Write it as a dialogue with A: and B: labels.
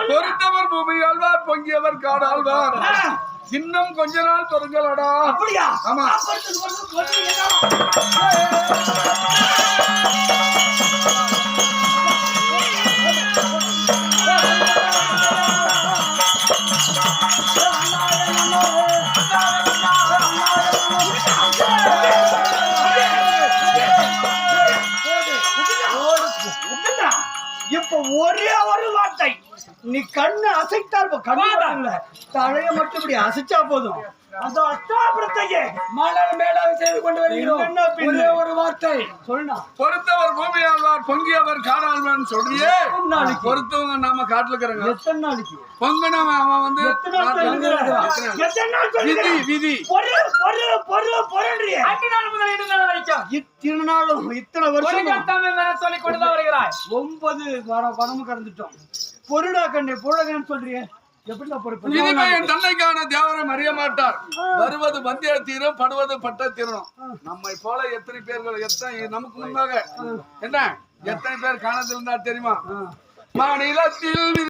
A: பொறுத்தவர் பூமி ஆழ்வார் பொங்கியவர் காடு ஆழ்வார் இன்னும் கொஞ்ச நாள் பொறுங்களடா. அப்படியா? ஆமா.
B: இப்ப ஒரே ஒரு வார்த்தை, நீ கண்ணு அசைத்தால் கண்ணு தலைய மட்டும் இப்படி அசைச்சா போதும். அந்த அஷ்டாபுரத்தையே மலர் மேலாக செய்து கொண்டு வருகிறோம். ஒரே ஒரு வார்த்தை சொல்லுனா.
A: பொறுத்தவர் பூமி ஆழ்வார் பொங்கியவர் காடாழ்வார்னு சொல்றியே, பொறுத்தவங்க நாம காட்டுல இருக்கிறாங்க.
B: எத்தனை நாளைக்கு
A: பொங்கனவன் அவன் வந்து
B: எத்தனை நாள்
A: விதி
B: இத்தனை நாளும் இத்தனை வருஷம்
C: சொல்லி கொண்டுதான் வருகிறாய்.
B: 9 வனமும் கடந்துட்டோம். பொருடா கண்ணே பொருடகன்னு சொல்றிய எப்படி
A: என் தன்னைக்கான தேவரம் அறிய மாட்டார். வருவது வந்திய தீரும், படுவது பட்ட தீரும். நம்மை போல எத்தனை பேர்கள் எத்தனை நமக்கு முன்னாக என்ன எத்தனை பேர் காணத்தில் இருந்தார் தெரியுமா? மாநிலத்தில்